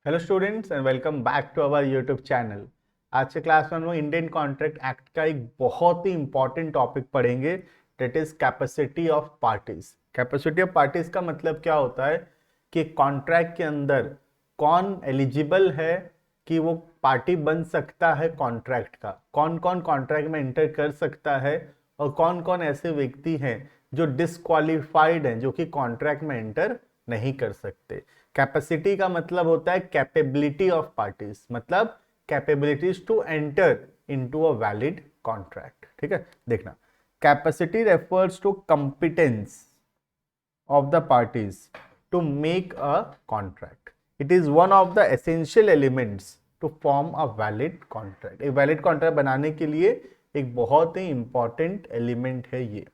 Hello students and welcome back to our YouTube channel. आज के class में हम लोग इंडियन कॉन्ट्रैक्ट एक्ट का एक बहुत ही इंपॉर्टेंट टॉपिक पढ़ेंगे, that is capacity of parties. Capacity of parties का मतलब क्या होता है कि कॉन्ट्रैक्ट के अंदर कौन एलिजिबल है कि वो पार्टी बन सकता है कॉन्ट्रैक्ट का, कौन कौन कॉन्ट्रैक्ट में एंटर कर सकता है और कौन कौन ऐसे व्यक्ति हैं जो डिसक्वालिफाइड हैं, जो कि कॉन्ट्रैक्ट में एंटर नहीं कर सकते। कैपेसिटी का मतलब होता है कैपेबिलिटी ऑफ पार्टीज, मतलब capabilities to enter into a valid contract. ठीक है, देखना, capacity refers to competence of the parties to make a contract. It is one of the essential elements to form a valid contract. एक valid contract बनाने के लिए एक बहुत ही important element है ये।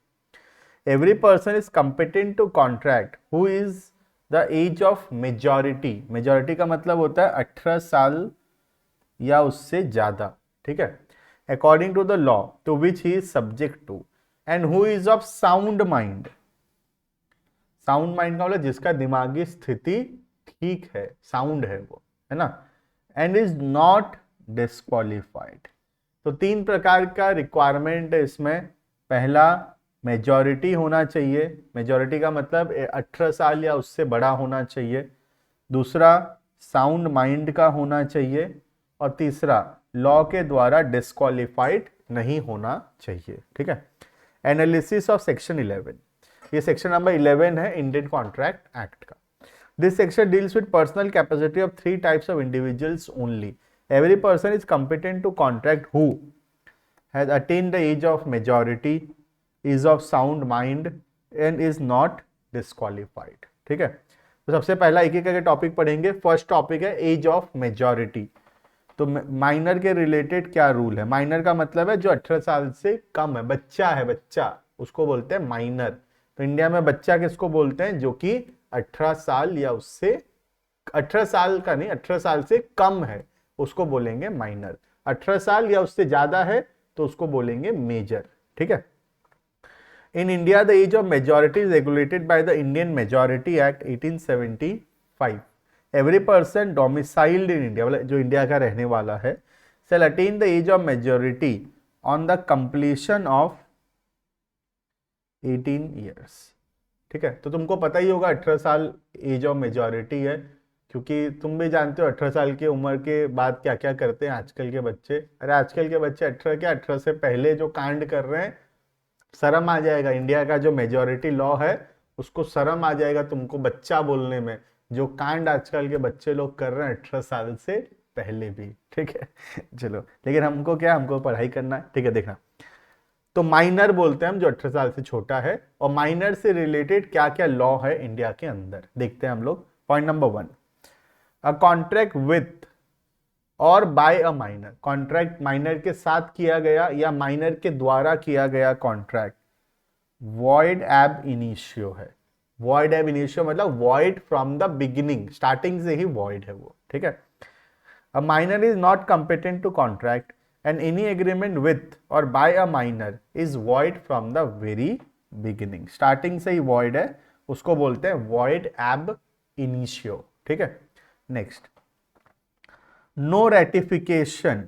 Every person is competent to contract who is the age of majority. Majority का मतलब होता है 18 साल या उससे ज्यादा। ठीक है, according to the law to which he is subject to and who is of sound mind. Sound mind का मतलब जिसका दिमागी स्थिति ठीक है, साउंड है वो, है ना, एंड इज नॉट डिस्क्वालिफाइड। तो तीन प्रकार का रिक्वायरमेंट है इसमें। पहला, मेजॉरिटी होना चाहिए, मेजॉरिटी का मतलब 18 साल या उससे बड़ा होना चाहिए। दूसरा, साउंड माइंड का होना चाहिए। और तीसरा, लॉ के द्वारा डिस्क्वालिफाइड नहीं होना चाहिए। ठीक है, एनालिसिस ऑफ सेक्शन 11, ये सेक्शन नंबर 11 है इंडियन कॉन्ट्रैक्ट एक्ट का। This section deals with personal capacity of 3 types of individuals only. Every person is competent to contract who has attend the age of majority, is of sound mind and is not disqualified. ठीक है, तो सबसे पहला एक एक करके topic पढ़ेंगे। First topic है एज ऑफ मेजॉरिटी। तो माइनर के रिलेटेड क्या रूल है? माइनर का मतलब है जो 18 साल से कम है, बच्चा है, बच्चा, उसको बोलते हैं माइनर। तो इंडिया में बच्चा किसको बोलते हैं? जो कि 18 साल या उससे, 18 साल का नहीं, 18 साल से कम है, उसको बोलेंगे माइनर। 18 साल या उससे ज्यादा है तो उसको बोलेंगे मेजर। ठीक है, in India the age of majority is regulated by the Indian majority act 1875। Every person domiciled in India, मतलब जो इंडिया का रहने वाला है, shall attain the age of majority on the completion of 18 years. ठीक है, तो तुमको पता ही होगा 18 साल एज ऑफ मेजॉरिटी है, क्योंकि तुम भी जानते हो 18 साल की उम्र के बाद क्या क्या करते हैं आजकल के बच्चे। अरे आजकल के बच्चे 18 क्या, 18 से पहले जो कांड कर रहे हैं, शर्म आ जाएगा। इंडिया का जो मेजॉरिटी लॉ है उसको शर्म आ जाएगा तुमको बच्चा बोलने में, जो कांड आजकल के बच्चे लोग कर रहे हैं 18 साल से पहले भी। ठीक है, चलो, लेकिन हमको क्या, हमको पढ़ाई करना है। ठीक है, देखना, तो माइनर बोलते हैं हम जो 18 साल से छोटा है। और माइनर से रिलेटेड क्या क्या लॉ है इंडिया के अंदर, देखते हैं हम लोग। Point number 1, a contract with or by a minor. Contract minor के साथ किया गया या माइनर के द्वारा किया गया कॉन्ट्रैक्ट वॉइड एब इनिशियो है। वॉइड एब इनिशियो मतलब void from the beginning, starting से ही वॉइड है वो। ठीक है, a minor is not competent to contract and any agreement with or by a minor is void from the very beginning। starting से ही void है, उसको बोलते हैं void ab initio। ठीक है, next, no ratification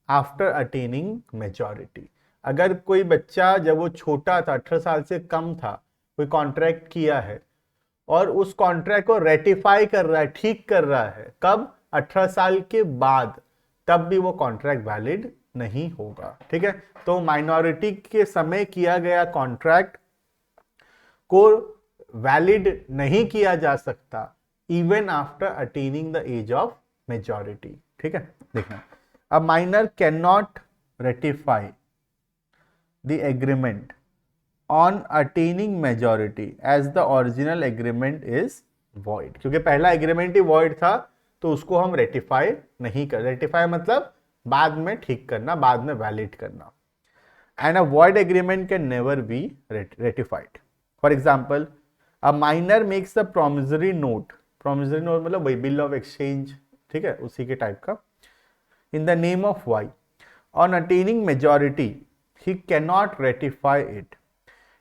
after attaining majority। अगर कोई बच्चा जब वो छोटा था, 18 साल से कम था, कोई कॉन्ट्रैक्ट किया है और उस कॉन्ट्रैक्ट को रेटिफाई कर रहा है, ठीक कर रहा है, कब? 18 साल के बाद, तब भी वो कॉन्ट्रैक्ट वैलिड नहीं होगा। ठीक है, तो माइनॉरिटी के समय किया गया कॉन्ट्रैक्ट को वैलिड नहीं किया जा सकता even after attaining the age of majority. ठीक है, देखना, a minor can not ratify the agreement on attaining majority age the original agreement is void. क्योंकि पहला एग्रीमेंट ही वॉइड था तो उसको हम रेटिफाई नहीं कर, रेटिफाई मतलब बाद में ठीक करना, बाद में वैलिड करना। And a void agreement can never be ratified. For example, a minor makes a promissory note, promissory note मतलब वही बिल ऑफ एक्सचेंज, ठीक है, उसी के टाइप का, in the name of Y. On attaining majority he can not ratify it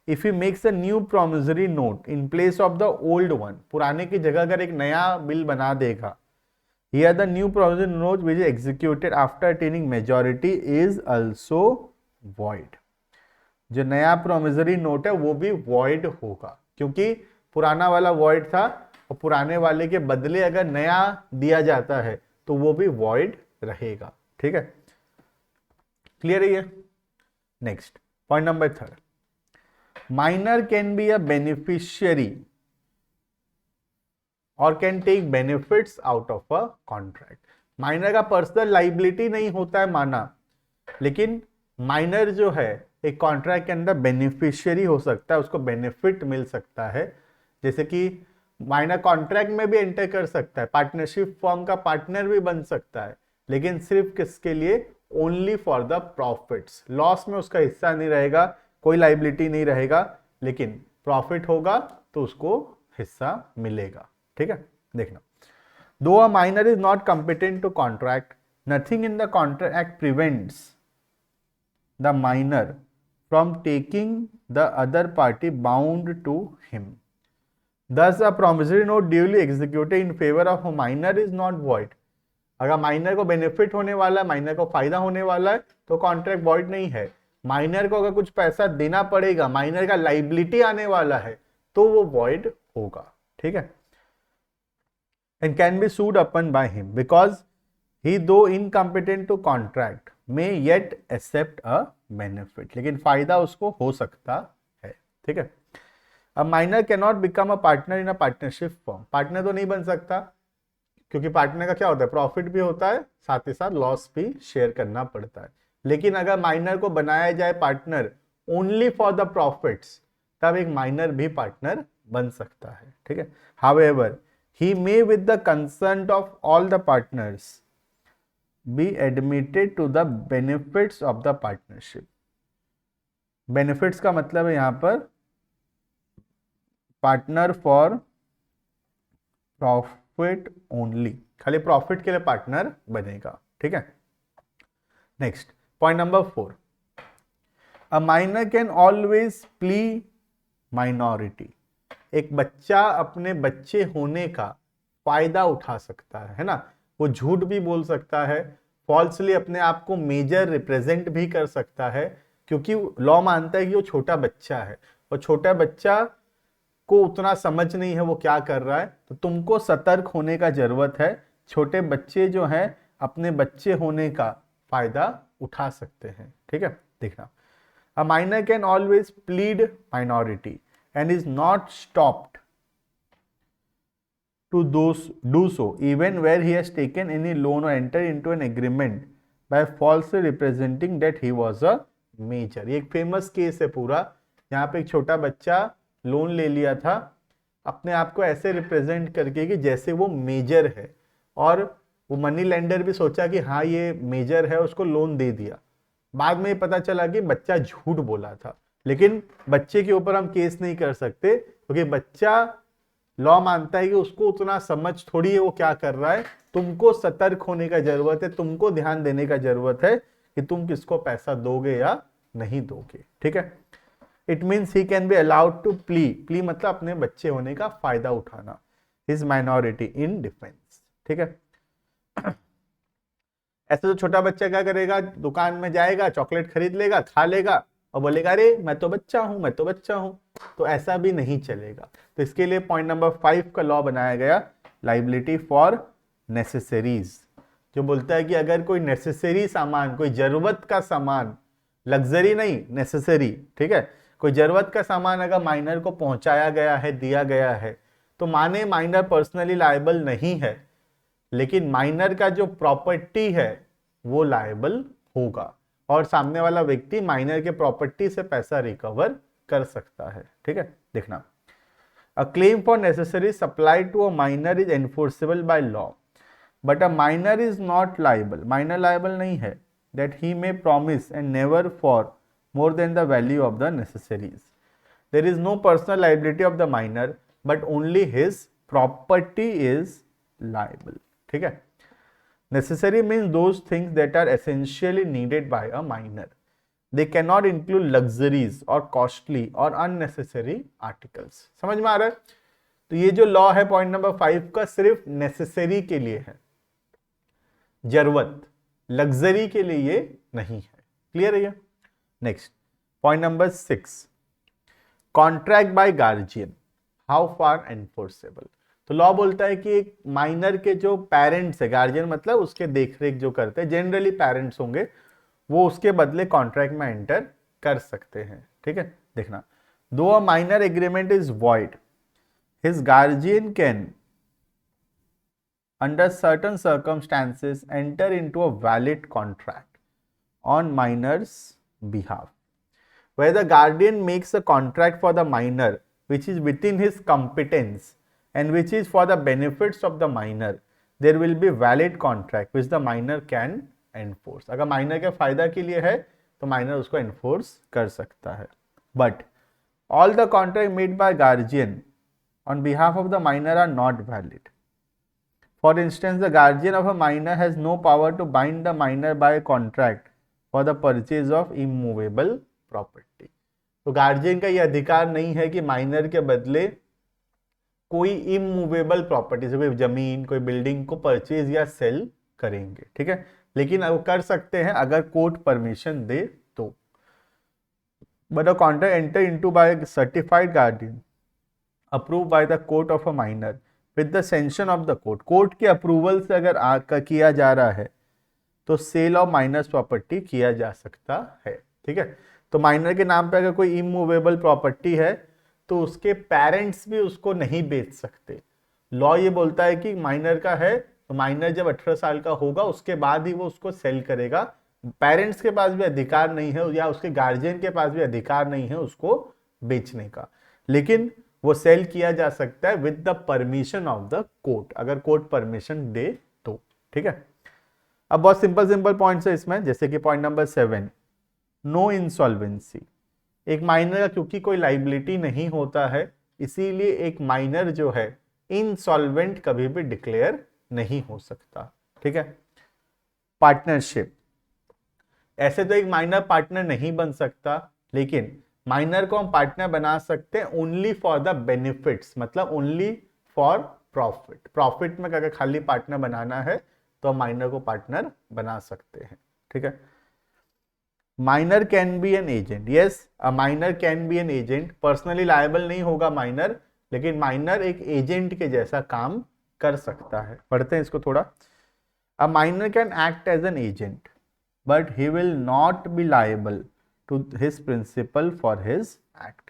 if he makes a new promissory note in place of the old one. पुराने की जगह अगर एक नया बिल बना देगा Here the new provision note which is executed after attaining majority is also void. जो नया प्रोमिसरी नोट है वो भी void होगा, क्योंकि पुराना वाला void था और पुराने वाले के बदले अगर नया दिया जाता है तो वो भी void रहेगा। ठीक है, क्लियर है ये? Next point number 3, minor can be a beneficiary or can take benefits out of a contract. Minor का पर्सनल लाइबिलिटी नहीं होता है माना, लेकिन माइनर जो है एक कॉन्ट्रैक्ट के अंदर बेनिफिशियरी हो सकता है, उसको बेनिफिट मिल सकता है। जैसे कि माइनर कॉन्ट्रैक्ट में भी एंटर कर सकता है, पार्टनरशिप फॉर्म का पार्टनर भी बन सकता है, लेकिन सिर्फ किसके लिए? Only for the profits. Loss में उसका हिस्सा नहीं रहेगा, कोई लाइबिलिटी नहीं रहेगा, लेकिन प्रॉफिट होगा तो उसको हिस्सा मिलेगा। ठीक है, देखना, though a minor is not competent to contract, nothing in the contract prevents the minor from taking the other party bound to him. Thus, a promissory note duly executed in favor of a minor is not void. अगर minor को benefit होने वाला है, minor को फायदा होने वाला है, तो कॉन्ट्रैक्ट वॉइड नहीं है। माइनर को अगर कुछ पैसा देना पड़ेगा, माइनर का लाइबिलिटी आने वाला है, तो वो वॉइड होगा। ठीक है, and can be sued upon by him because he do incompetent to contract may yet accept a benefit, लेकिन फायदा उसको हो सकता है। ठीक है, अब minor can not become a partner in a partnership firm. Partner तो नहीं बन सकता, क्योंकि पार्टनर का क्या होता है? प्रॉफिट भी होता है, साथ ही साथ लॉस भी शेयर करना पड़ता है। लेकिन अगर माइनर को बनाया जाए partner only for the profits, तब एक माइनर भी पार्टनर बन सकता है। ठीक है, however he may with the consent of all the partners be admitted to the benefits of the partnership. Benefits का मतलब है यहां पर पार्टनर फॉर प्रॉफिट ओनली, खाली प्रॉफिट के लिए पार्टनर बनेगा। ठीक है, next point number 4, a minor can always plead minority. एक बच्चा अपने बच्चे होने का फायदा उठा सकता है ना, वो झूठ भी बोल सकता है, फॉल्सली अपने आप को मेजर रिप्रेजेंट भी कर सकता है, क्योंकि लॉ मानता है कि वो छोटा बच्चा है और छोटा बच्चा को उतना समझ नहीं है वो क्या कर रहा है, तो तुमको सतर्क होने का जरूरत है। छोटे बच्चे जो हैं अपने बच्चे होने का फायदा उठा सकते हैं। ठीक है, देखना, a minor can always plead minority and is not stopped to do so even where he has taken any loan or enter into an agreement by falsely representing that he was a major. ये एक famous case है पूरा, यहाँ पे एक छोटा बच्चा loan ले लिया था, अपने आप को ऐसे रिप्रेजेंट करके कि जैसे वो मेजर है, और वो मनी लेंडर भी सोचा कि हाँ ये मेजर है, उसको लोन दे दिया। बाद में पता चला कि बच्चा झूठ बोला था, लेकिन बच्चे के ऊपर हम केस नहीं कर सकते, क्योंकि बच्चा लॉ मानता है कि उसको उतना समझ थोड़ी है वो क्या कर रहा है। तुमको सतर्क होने का जरूरत है, तुमको ध्यान देने का जरूरत है कि तुम किसको पैसा दोगे या नहीं दोगे। ठीक है, it means he can be allowed to plead मतलब अपने बच्चे होने का फायदा उठाना, हिज माइनॉरिटी इन डिफेंस। ठीक है, ऐसे तो छोटा बच्चा क्या करेगा? दुकान में जाएगा, चॉकलेट खरीद लेगा, खा लेगा और बोलेगा अरे मैं तो बच्चा हूं, मैं तो बच्चा हूं। तो ऐसा भी नहीं चलेगा। तो इसके लिए पॉइंट नंबर 5 का लॉ बनाया गया, लाइबिलिटी फॉर नेसेसरीज, जो बोलता है कि अगर कोई नेसेसरी सामान, कोई जरूरत का सामान, लग्जरी नहीं नेसेसरी, ठीक है, कोई जरूरत का सामान अगर माइनर को पहुंचाया गया है, दिया गया है, तो माने माइनर पर्सनली लायबल नहीं है, लेकिन माइनर का जो प्रॉपर्टी है वो लायबल होगा, और सामने वाला व्यक्ति माइनर के प्रॉपर्टी से पैसा रिकवर कर सकता है। ठीक है, देखना, a claim for necessary supply to a minor is enforceable by law, but a minor is not liable. Minor liable नहीं है, that he may promise and never for more than the value of the necessaries. There is no personal liability of the minor, but only his property is liable. ठीक है, necessary means those things that are essentially needed by a minor. They cannot include luxuries or costly or unnecessary articles. समझ में आ रहा है? तो ये जो law है पॉइंट नंबर 5 का सिर्फ नेसेसरी के लिए है, जरूरत, लग्जरी के लिए ये नहीं है। क्लियर है ये? Next point number 6, contract by guardian how far enforceable. तो लॉ बोलता है कि एक माइनर के जो पेरेंट्स है, गार्जियन मतलब उसके देखरेख जो करते हैं, जनरली पेरेंट्स होंगे, वो उसके बदले कॉन्ट्रैक्ट में एंटर कर सकते हैं। ठीक है, देखना, though a minor agreement is void, his guardian can under certain circumstances enter into a valid contract on minor's behalf, where the guardian makes a contract for the minor which is within his competence and which is for the benefits of the minor, there will be valid contract which the minor can enforce। अगर minor के फायदा के लिए है तो minor उसको enforce कर सकता है। But all the contract made by guardian on behalf of the minor are not valid। For instance, the guardian of a minor has no power to bind the minor by a contract for the purchase of immovable property। तो guardian का यह अधिकार नहीं है कि minor के बदले कोई इमूवेबल प्रॉपर्टी, कोई जमीन, कोई बिल्डिंग को परचेज या सेल करेंगे। ठीक है, लेकिन वो कर सकते हैं अगर कोर्ट परमिशन दे तो। But a contract enter into by certified guardian approve by the court of a minor with the sanction of the court, court के अप्रूवल से अगर किया जा रहा है तो सेल ऑफ माइनर्स प्रॉपर्टी किया जा सकता है। ठीक है, तो माइनर के नाम पे अगर कोई इमूवेबल प्रॉपर्टी है तो उसके पेरेंट्स भी उसको नहीं बेच सकते। लॉ ये बोलता है कि माइनर का है तो माइनर जब 18 साल का होगा उसके बाद ही वो उसको सेल करेगा। पेरेंट्स के पास भी अधिकार नहीं है या उसके गार्जियन के पास भी अधिकार नहीं है उसको बेचने का, लेकिन वो सेल किया जा सकता है with the permission of the court, अगर कोर्ट परमिशन दे तो। ठीक है, अब बहुत सिंपल पॉइंट्स है इसमें, जैसे कि पॉइंट नंबर 7, नो इंसॉल्वेंसी। एक माइनर का क्योंकि कोई लाइबिलिटी नहीं होता है इसीलिए एक माइनर जो है इंसॉल्वेंट कभी भी डिक्लेयर नहीं हो सकता। ठीक है, पार्टनरशिप, ऐसे तो एक माइनर पार्टनर नहीं बन सकता, लेकिन माइनर को हम पार्टनर बना सकते हैं ओनली फॉर द बेनिफिट्स, मतलब ओनली फॉर प्रॉफिट। प्रॉफिट में अगर खाली पार्टनर बनाना है तो हम माइनर को पार्टनर बना सकते हैं। ठीक है, minor can B an agent, yes a minor can B an agent, personally liable नहीं होगा माइनर, लेकिन माइनर एक एजेंट के जैसा काम कर सकता है। पढ़ते हैं इसको थोड़ा। A minor can act as an agent but he will not be liable to his principal for his act.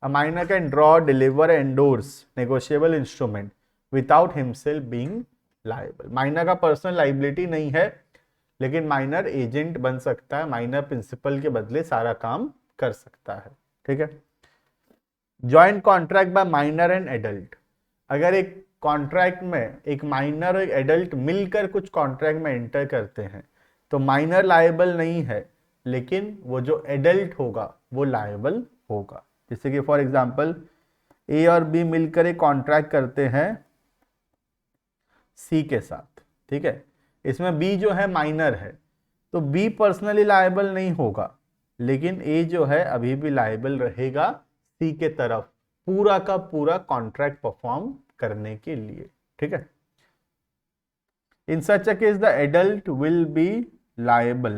A minor can draw, deliver, endorse negotiable instrument without himself being liable. Minor का personal liability नहीं है, लेकिन minor agent बन सकता है, minor principal के बदले सारा काम कर सकता है। ठीक है, joint contract by minor and adult, अगर एक कॉन्ट्रैक्ट में एक माइनर और एक एडल्ट मिलकर कुछ कॉन्ट्रैक्ट में एंटर करते हैं तो माइनर लायबल नहीं है, लेकिन वो जो एडल्ट होगा वो लायबल होगा। जैसे कि फॉर एग्जांपल ए और बी मिलकर एक कॉन्ट्रैक्ट करते हैं सी के साथ। ठीक है, इसमें बी जो है माइनर है तो बी पर्सनली लायबल नहीं होगा, लेकिन ए जो है अभी भी लायबल रहेगा सी के तरफ पूरा का पूरा कॉन्ट्रैक्ट परफॉर्म करने के लिए। ठीक है, in such a case the adult will be liable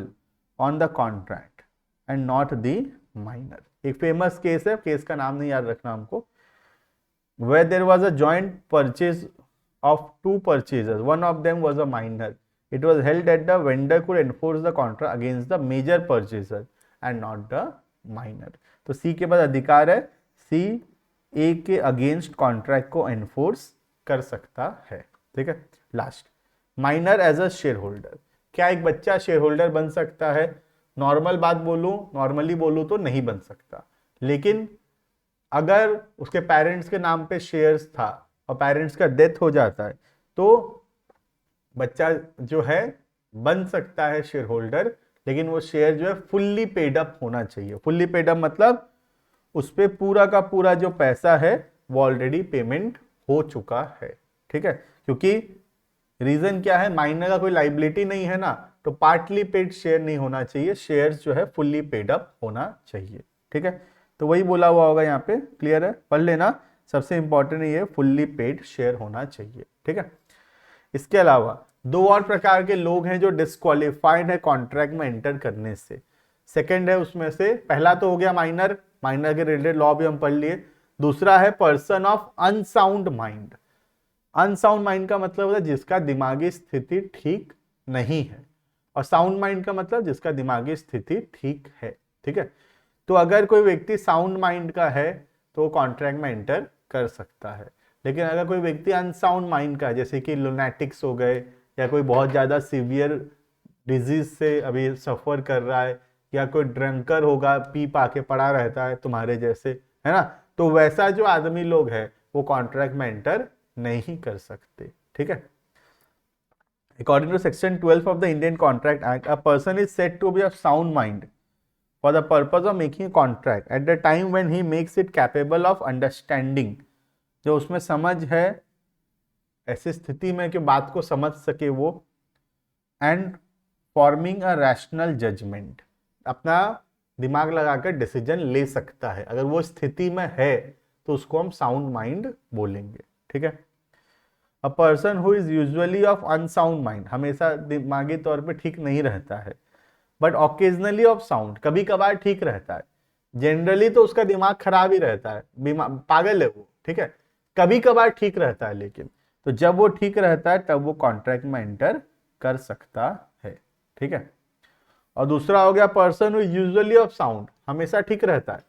on the contract and not the minor। एक फेमस केस है, केस का नाम नहीं याद रखना हमको, where there was a joint purchase of two purchasers, one of them was a minor, it was held that the vendor could enforce the contract against the major purchaser and not the minor। तो सी के पास अधिकार है, सी ए के against contract को enforce कर सकता है। ठीक है, last, minor as a shareholder, क्या एक बच्चा शेयर होल्डर बन सकता है? नॉर्मल बात बोलूं, नॉर्मली बोलूं तो नहीं बन सकता, लेकिन अगर उसके पेरेंट्स के नाम पे शेयर्स था और पेरेंट्स का डेथ हो जाता है तो बच्चा जो है बन सकता है शेयर होल्डर, लेकिन वो शेयर जो है फुल्ली पेड अप होना चाहिए। फुल्ली पेड अप मतलब उस पर पूरा का पूरा जो पैसा है वो ऑलरेडी पेमेंट हो चुका है। ठीक है, क्योंकि रीजन क्या है, माइनर का कोई लाइबिलिटी नहीं है ना, तो पार्टली पेड शेयर नहीं होना चाहिए, शेयर्स जो है फुल्ली पेड अप होना चाहिए। ठीक है, तो वही बोला हुआ होगा यहाँ पे, क्लियर है, पढ़ लेना। सबसे इंपॉर्टेंट ये फुल्ली पेड शेयर होना चाहिए। ठीक है, इसके अलावा दो और प्रकार के लोग हैं जो डिस्क्वालिफाइड है कॉन्ट्रैक्ट में एंटर करने से। सेकंड है उसमें से, पहला तो हो गया माइनर, माइनर के रिलेटेड लॉ भी हम पढ़ लिए। दूसरा है person of unsound mind. Unsound mind का मतलब होता है जिसका दिमागी स्थिति ठीक नहीं है, और साउंड माइंड का मतलब जिसका दिमागी स्थिति ठीक है। ठीक है, तो अगर कोई व्यक्ति साउंड माइंड का है तो वो कॉन्ट्रैक्ट में एंटर कर सकता है। लेकिन अगर कोई व्यक्ति अनसाउंड माइंड का है, जैसे कि लुनैटिक्स हो गए, या कोई बहुत ज्यादा सीवियर डिजीज से अभी सफर कर रहा है, या कोई ड्रंकर होगा, पी पा के पड़ा रहता है तुम्हारे जैसे, है ना, तो वैसा जो आदमी लोग है वो कॉन्ट्रैक्ट में एंटर नहीं कर सकते। ठीक है, according to section 12 of the Indian contract act, a person is said to be of sound mind for the purpose of making a contract at the time when he makes it capable of understanding, जो उसमें समझ है, ऐसी स्थिति में कि बात को समझ सके वो, and forming a rational judgement, अपना दिमाग लगाकर डिसीजन ले सकता है। अगर वो स्थिति में है तो उसको हम साउंड माइंड बोलेंगे। ठीक है, a person who is usually of unsound mind, हमेशा दिमागी तौर पे ठीक नहीं रहता है, बट ऑकेजनली ऑफ साउंड, कभी कभार ठीक रहता है, जनरली तो उसका दिमाग खराब ही रहता है, पागल है वो। ठीक है, कभी कभार ठीक रहता है, लेकिन तो जब वो ठीक रहता है तब वो कॉन्ट्रैक्ट में एंटर कर सकता है। ठीक है, और दूसरा हो गया person who usually of sound, हमेशा ठीक रहता है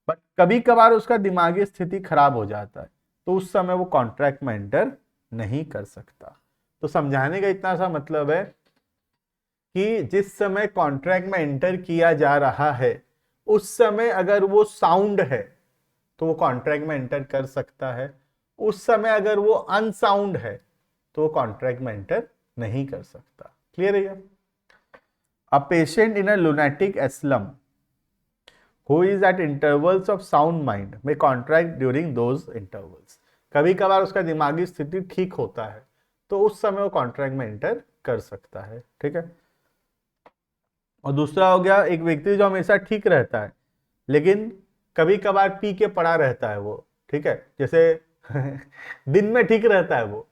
बट कभी कभार उसका दिमागी स्थिति खराब हो जाता है, तो उस समय वो कॉन्ट्रैक्ट में एंटर नहीं कर सकता। तो समझाने का इतना सा मतलब है कि जिस समय कॉन्ट्रैक्ट में एंटर किया जा रहा है उस समय अगर वो साउंड है तो वो कॉन्ट्रैक्ट में एंटर कर सकता है, उस समय अगर वो अनसाउंड है तो वो कॉन्ट्रैक्ट में एंटर नहीं कर सकता। क्लियर है ये? A patient in a lunatic asylum who is at intervals of sound mind में कॉन्ट्रैक्ट ड्यूरिंग दोज इंटरवल्स, कभी कभार उसका दिमागी स्थिति ठीक होता है तो उस समय वो कॉन्ट्रैक्ट में एंटर कर सकता है। ठीक है, और दूसरा हो गया एक व्यक्ति जो हमेशा ठीक रहता है लेकिन कभी कभार पी के पड़ा रहता है वो। ठीक है, जैसे दिन में ठीक रहता है वो,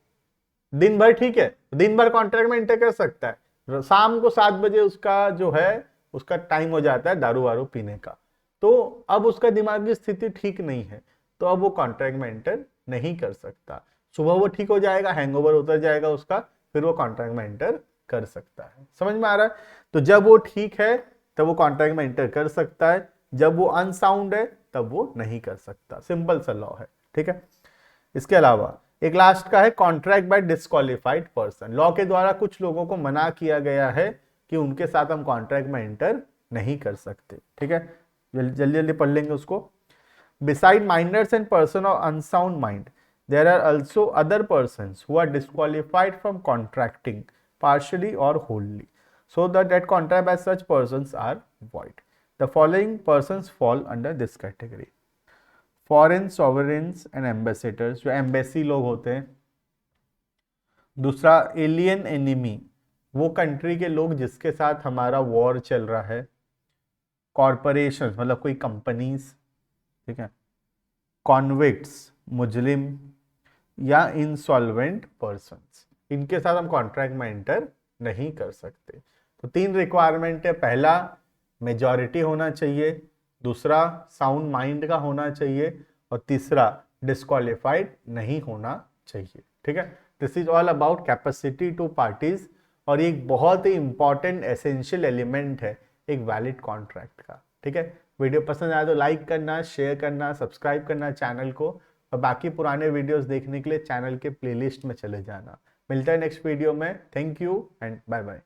दिन भर ठीक है, दिन भर कॉन्ट्रैक्ट में एंटर कर सकता है, शाम को 7 बजे उसका जो है उसका टाइम हो जाता है दारू वारू पीने का, तो अब उसका दिमागी स्थिति ठीक नहीं है, तो अब वो कॉन्ट्रैक्ट में एंटर नहीं कर सकता। सुबह वो ठीक हो जाएगा, हैंगओवर उतर जाएगा उसका, फिर वो कॉन्ट्रैक्ट में एंटर कर सकता है। समझ में आ रहा है? तो जब वो ठीक है तब वो कॉन्ट्रैक्ट में एंटर कर सकता है, जब वो अनसाउंड है तब वो नहीं कर सकता। सिंपल सा लॉ है। ठीक है, इसके अलावा एक लास्ट का है contract by disqualified person. Law के द्वारा कुछ लोगों को मना किया गया है कि उनके साथ हम कॉन्ट्रैक्ट में एंटर नहीं कर सकते। ठीक है, जल्दी जल्दी पढ़ लेंगे उसको। Beside minors and person of unsound mind there are also other persons who are disqualified from contracting partially or wholly, so that contract by such persons are void. The following persons fall under this category: foreign sovereigns and ambassadors, जो embassy लोग होते हैं। दूसरा alien enemy, वो country के लोग जिसके साथ हमारा वॉर चल रहा है। कॉरपोरेशन मतलब कोई कंपनीज, ठीक है। कॉन्विक्ट्स मुजरिम या इंसॉल्वेंट पर्सन्स, इनके साथ हम कॉन्ट्रैक्ट में एंटर नहीं कर सकते। तो 3 रिक्वायरमेंट है, पहला मेजॉरिटी होना चाहिए, दूसरा साउंड माइंड का होना चाहिए, और तीसरा डिस्क्वालिफाइड नहीं होना चाहिए। ठीक है, this is all about capacity to parties, और ये एक बहुत ही इंपॉर्टेंट एसेंशियल एलिमेंट है एक वैलिड कॉन्ट्रैक्ट का। ठीक है, वीडियो पसंद आया तो लाइक करना, शेयर करना, सब्सक्राइब करना चैनल को, और बाकी पुराने वीडियोस देखने के लिए चैनल के प्लेलिस्ट में चले जाना। मिलता है नेक्स्ट वीडियो में। Thank you and bye bye.